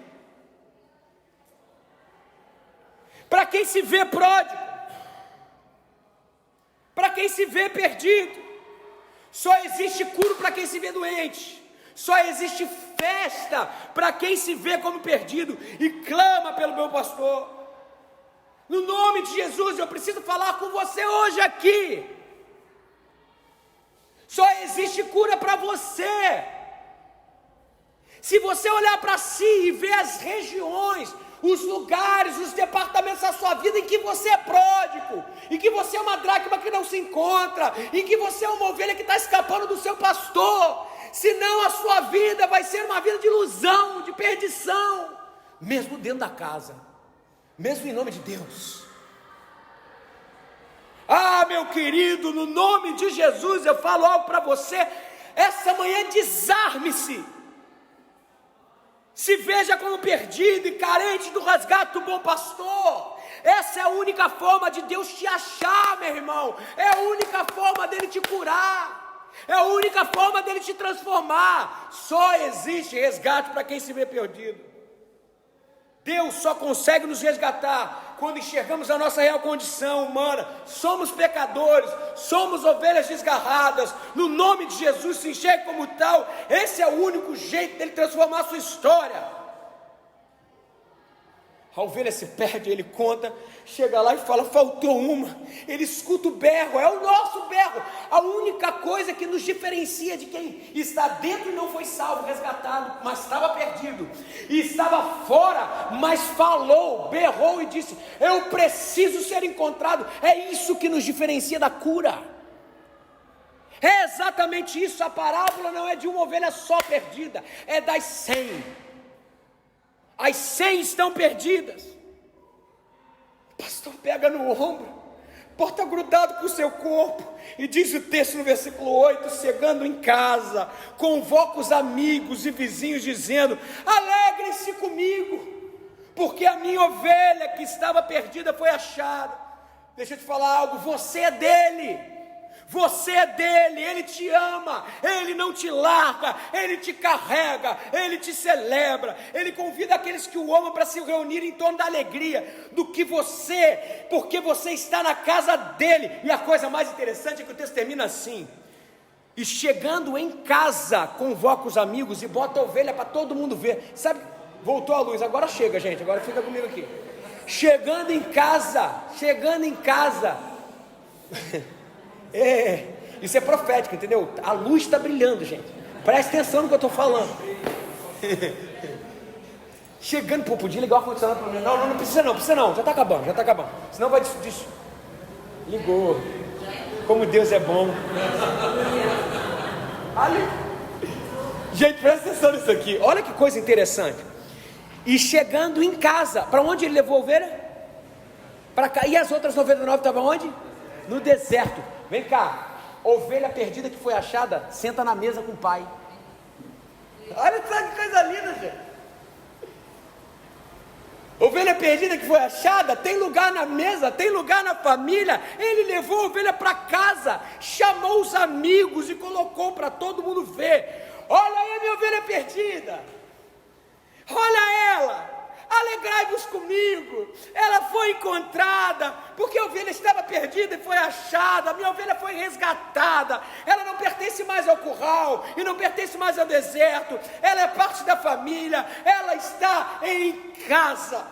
para quem se vê pródigo, para quem se vê perdido. Só existe cura para quem se vê doente, só existe festa para quem se vê como perdido e clama pelo meu pastor. No nome de Jesus, eu preciso falar com você hoje aqui. Só existe cura para você. Se você olhar para si e ver as regiões, os lugares, os departamentos da sua vida em que você é pródigo, em que você é uma dracma que não se encontra, em que você é uma ovelha que está escapando do seu pastor, senão a sua vida vai ser uma vida de ilusão, de perdição, mesmo dentro da casa, mesmo em nome de Deus. Ah, meu querido, no nome de Jesus eu falo algo para você, essa manhã: desarme-se, se veja como perdido e carente do resgate do bom pastor. Essa é a única forma de Deus te achar, meu irmão, é a única forma dele te curar, é a única forma dele te transformar. Só existe resgate para quem se vê perdido. Deus só consegue nos resgatar quando enxergamos a nossa real condição humana. Somos pecadores, somos ovelhas desgarradas. No nome de Jesus, se enxergue como tal. Esse é o único jeito dele transformar a sua história. A ovelha se perde, ele conta, chega lá e fala: faltou uma. Ele escuta o berro, é o nosso berro. A única coisa que nos diferencia de quem está dentro e não foi salvo, resgatado, mas estava perdido, e estava fora, mas falou, berrou e disse: eu preciso ser encontrado. É isso que nos diferencia da cura. É exatamente isso. A parábola não é de uma ovelha só perdida, é das 100. As 100 estão perdidas. O pastor pega no ombro, porta grudado com o seu corpo, e diz o texto no versículo 8: chegando em casa, convoca os amigos e vizinhos, dizendo: alegrem-se comigo, porque a minha ovelha que estava perdida foi achada. Deixa eu te falar algo: você é dele. Você é dele, ele te ama, ele não te larga, ele te carrega, ele te celebra, ele convida aqueles que o amam para se reunir em torno da alegria do que você, porque você está na casa dele. E a coisa mais interessante é que o texto termina assim: e chegando em casa, convoca os amigos e bota a ovelha para todo mundo ver. Sabe, voltou a luz, agora chega, gente, agora fica comigo aqui. Chegando em casa, isso é profético, entendeu? A luz está brilhando, gente. Preste atenção no que eu estou falando. Chegando, pô, podia ligar o ar-condicionado para mim. Não precisa não, já está acabando. Senão vai ligou. Como Deus é bom. Ali. Gente, presta atenção nisso aqui. Olha que coisa interessante. E chegando em casa, para onde ele levou a ovelha? Para cá. E as outras 99 estavam onde? No deserto. Vem cá, ovelha perdida que foi achada, senta na mesa com o pai. Olha só que coisa linda, gente. Ovelha perdida que foi achada, tem lugar na mesa, tem lugar na família. Ele levou a ovelha para casa, chamou os amigos e colocou para todo mundo ver. Olha aí a minha ovelha perdida, olha ela. Alegrai-vos comigo, ela foi encontrada, porque a ovelha estava perdida e foi achada, a minha ovelha foi resgatada, ela não pertence mais ao curral, e não pertence mais ao deserto, ela é parte da família, ela está em casa.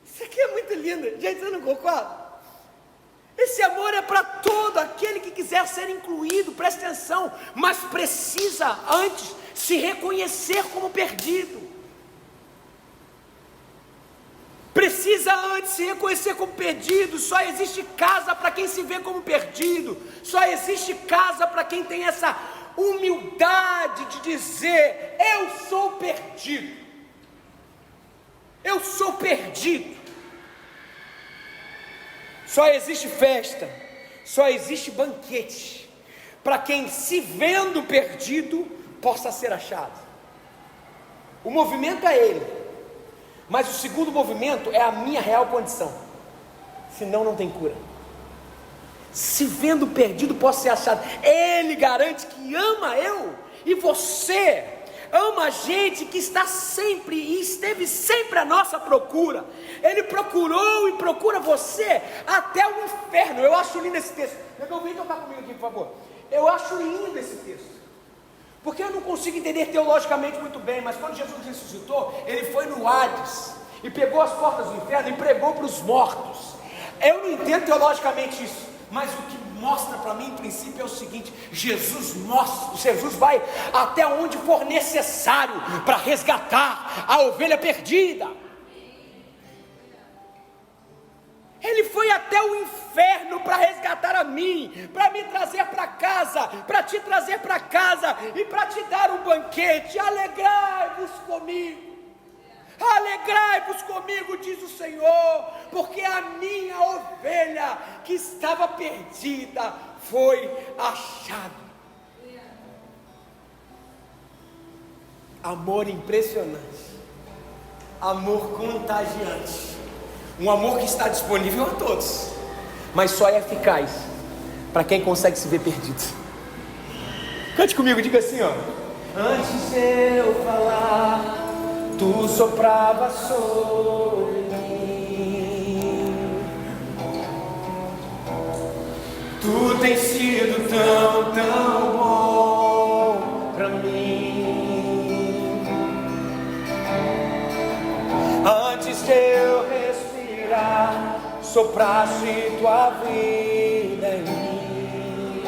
Isso aqui é muito lindo, gente, você não concorda? Esse amor é para todo aquele que quiser ser incluído, presta atenção, mas precisa antes se reconhecer como perdido. Precisa antes se reconhecer como perdido. Só existe casa para quem se vê como perdido. Só existe casa para quem tem essa humildade de dizer: eu sou perdido. Eu sou perdido. Só existe festa, só existe banquete para quem, se vendo perdido, possa ser achado. O movimento é ele. Mas o segundo movimento é a minha real condição. Senão não tem cura. Se vendo perdido posso ser achado. Ele garante que ama eu e você. Ama a gente que está sempre e esteve sempre à nossa procura. Ele procurou e procura você até o inferno. Eu acho lindo esse texto. Vem tocar comigo aqui, por favor. Eu acho lindo esse texto. Porque eu não consigo entender teologicamente muito bem, mas quando Jesus ressuscitou, ele foi no Hades e pegou as portas do inferno e pregou para os mortos. Eu não entendo teologicamente isso, mas o que mostra para mim, em princípio, é o seguinte: Jesus vai até onde for necessário para resgatar a ovelha perdida. Ele foi até o inferno para resgatar a mim, para me trazer para casa, para te trazer para casa e para te dar um banquete. Alegrai-vos comigo, diz o Senhor, porque a minha ovelha que estava perdida foi achada. Amor impressionante, amor contagiante. Um amor que está disponível a todos, mas só é eficaz para quem consegue se ver perdido. Cante comigo, diga assim, ó: antes de eu falar, tu soprava sobre mim. Tu tens sido tão, tão bom para mim. Antes de eu sopraste tua vida em mim.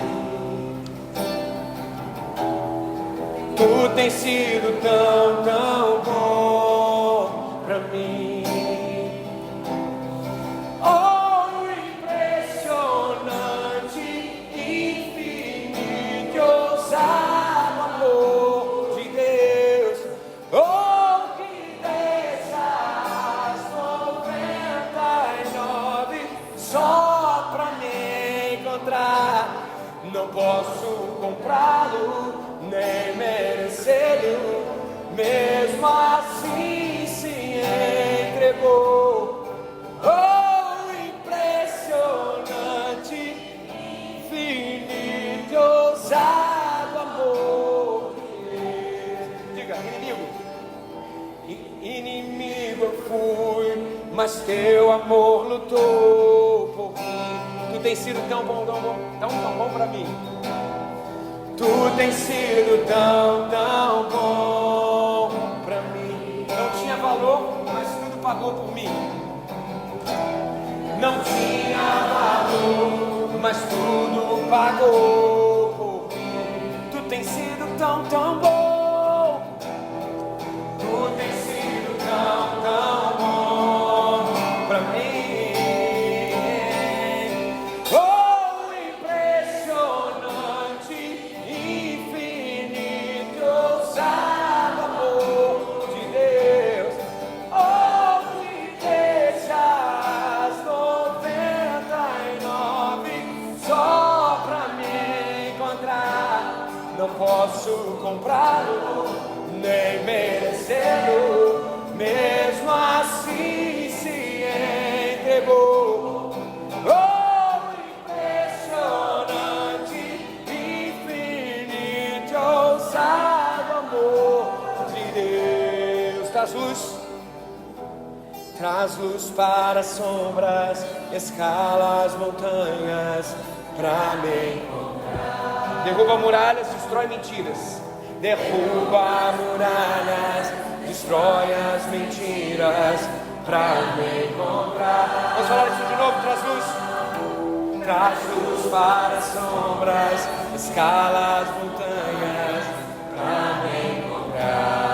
Tu tens sido tão, tão bom pra mim. Oh, impressionante, infinito e ousado amor de Deus. Oh, só pra me encontrar. Não posso comprá-lo, nem merecê-lo. Mesmo assim se entregou. Oh, impressionante, infinito e ousado amor. Diga, inimigo eu fui, mas teu amor lutou por mim. Tu tens sido tão bom, tão bom, tão, tão bom pra mim. Tu tens sido tão, tão bom pra mim. Não tinha valor, mas tudo pagou por mim. Não tinha valor, mas tudo pagou por mim. Tu tens sido tão, tão bom. Tu tens sido tão, tão bom pra mim. Oh, impressionante, infinito, ousado amor de Deus. Oh, me deixas 99 só pra me encontrar. Não posso comprá-lo, nem merecê-lo. Mesmo assim se entregou. Oh, impressionante, infinito, ousado amor de Deus. Traz luz para as sombras, escala as montanhas pra me encontrar. Derruba muralhas, destrói mentiras. Derruba muralhas, destrói as mentiras pra me encontrar. Vamos falar isso de novo, traz luz. Traz luz para as sombras, escala as montanhas pra me encontrar.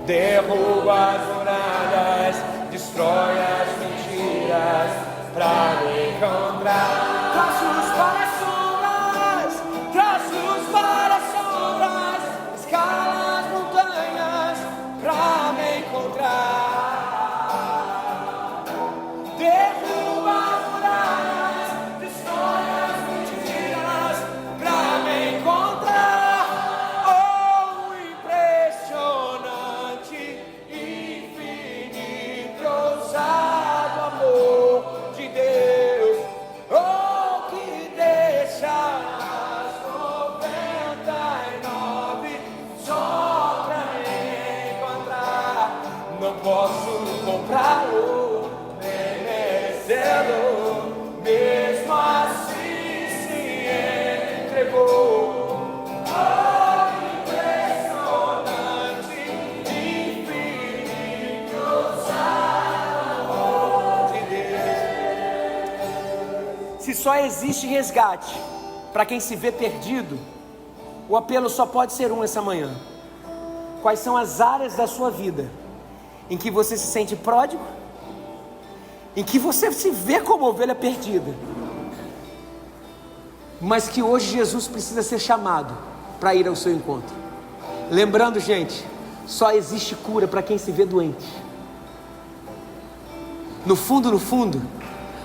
Derruba as muralhas, destrói as mentiras pra me encontrar. Traz luz para as sombras, traz luz para as sombras, escala as montanhas pra me encontrar. Derruba as muralhas, destrói as mentiras pra me encontrar. Oh, impressionante, só existe resgate para quem se vê perdido, o apelo só pode ser um essa manhã. Quais são as áreas da sua vida em que você se sente pródigo, em que você se vê como ovelha perdida, mas que hoje Jesus precisa ser chamado para ir ao seu encontro? Lembrando, gente, só existe cura para quem se vê doente. No fundo,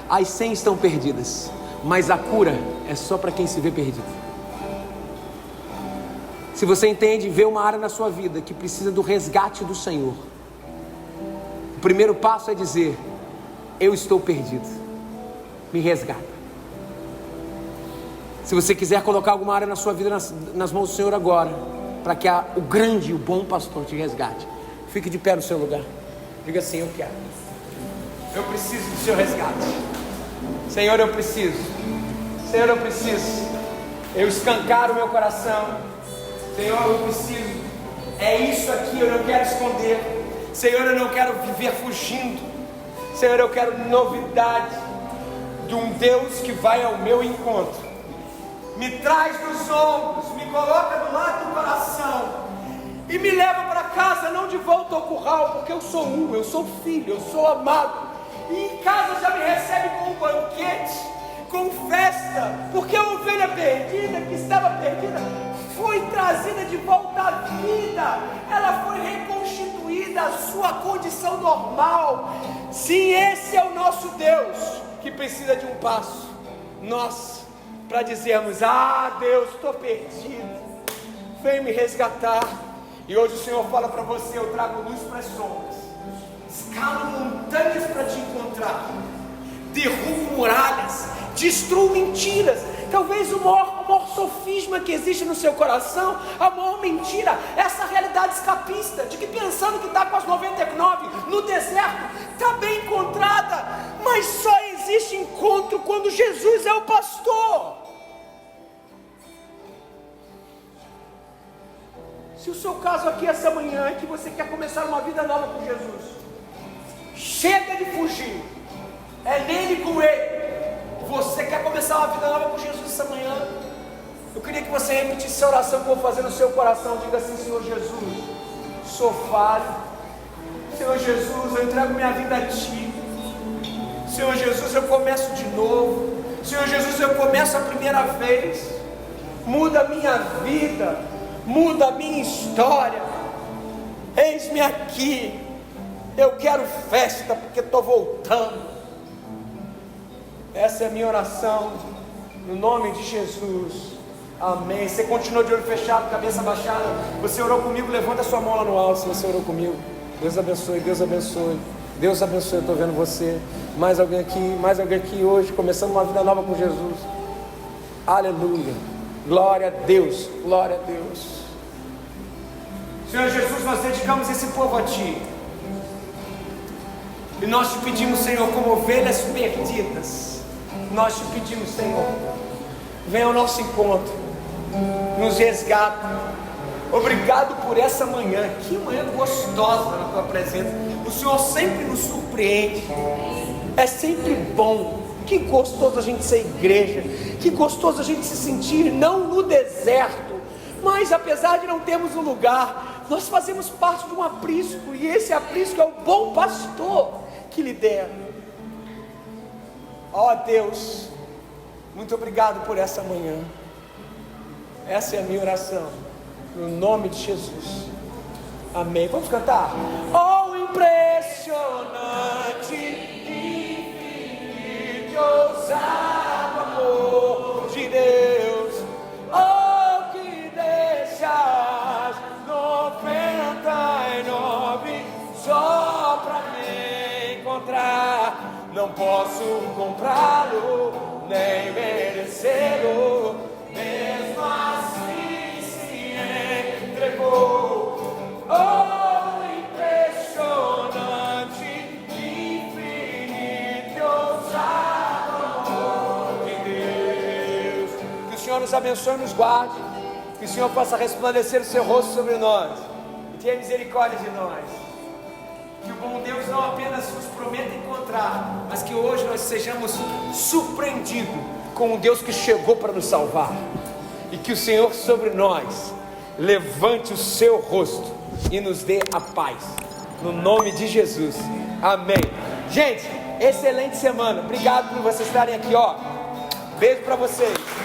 as 100 estão perdidas, mas a cura é só para quem se vê perdido. Se você entende, vê uma área na sua vida que precisa do resgate do Senhor, o primeiro passo é dizer: eu estou perdido, me resgata. Se você quiser colocar alguma área na sua vida nas mãos do Senhor agora, para que o grande e o bom pastor te resgate, fique de pé no seu lugar. Diga assim: eu quero, eu preciso do seu resgate. Senhor, eu preciso. Senhor, eu preciso. Eu escancaro o meu coração. Senhor, eu preciso. É isso aqui, eu não quero esconder. Senhor, eu não quero viver fugindo. Senhor, eu quero novidade de um Deus que vai ao meu encontro. Me traz nos ombros, me coloca do lado do coração e me leva para casa, não de volta ao curral, porque eu sou filho, eu sou amado. E em casa já me recebe com um banquete, com festa, porque a ovelha perdida, que estava perdida, foi trazida de volta à vida. Ela foi reconstituída à sua condição normal. Sim, esse é o nosso Deus, que precisa de um passo nosso para dizermos: ah, Deus, estou perdido, vem me resgatar. E hoje o Senhor fala para você: eu trago luz para as sombras, escalo montanhas para te encontrar, derrubo muralhas, destruo mentiras. Talvez o maior sofisma que existe no seu coração, a maior mentira, essa realidade escapista, de que pensando que está com as 99 no deserto, está bem encontrada, mas só existe encontro quando Jesus é o pastor. Se o seu caso aqui essa manhã é que você quer começar uma vida nova com Jesus, chega de fugir, é nele com ele. Você quer começar uma vida nova com Jesus essa manhã? Eu queria que você repetisse essa oração que eu vou fazer no seu coração. Diga assim: Senhor Jesus, sou falho. Senhor Jesus, eu entrego minha vida a Ti. Senhor Jesus, eu começo de novo. Senhor Jesus, eu começo a primeira vez. Muda a minha vida, muda a minha história. Eis-me aqui. Eu quero festa porque estou voltando. Essa é a minha oração, no nome de Jesus, amém. Você continuou de olho fechado, cabeça baixada. Você orou comigo, levanta a sua mão lá no alto se você orou comigo. Deus abençoe, Deus abençoe, Deus abençoe. Eu estou vendo você, mais alguém aqui hoje, começando uma vida nova com Jesus. Aleluia, glória a Deus, glória a Deus. Senhor Jesus, nós dedicamos esse povo a Ti, e nós te pedimos, Senhor, como ovelhas perdidas, nós te pedimos, Senhor, venha ao nosso encontro, nos resgata. Obrigado por essa manhã, que manhã gostosa na Tua presença. O Senhor sempre nos surpreende, é sempre bom. Que gostoso a gente ser igreja, que gostoso a gente se sentir, não no deserto, mas apesar de não termos um lugar, nós fazemos parte de um aprisco, e esse aprisco é o bom pastor que lidera. Ó Deus, muito obrigado por essa manhã. Essa é a minha oração, no nome de Jesus, amém. Vamos cantar? Oh, impressionante, infinito, ousado amor de Deus. Oh, que deixas 99 só pra me encontrar. Não posso comprá-lo, nem merecê-lo, mesmo assim se entregou. Oh, impressionante, infinito, ousado amor de Deus. Que o Senhor nos abençoe e nos guarde, que o Senhor possa resplandecer o seu rosto sobre nós e tenha misericórdia de nós. Que o bom Deus não apenas nos prometa encontrar, mas que hoje nós sejamos surpreendidos com um Deus que chegou para nos salvar, e que o Senhor sobre nós levante o seu rosto e nos dê a paz, no nome de Jesus, amém. Gente, excelente semana, obrigado por vocês estarem aqui, beijo para vocês.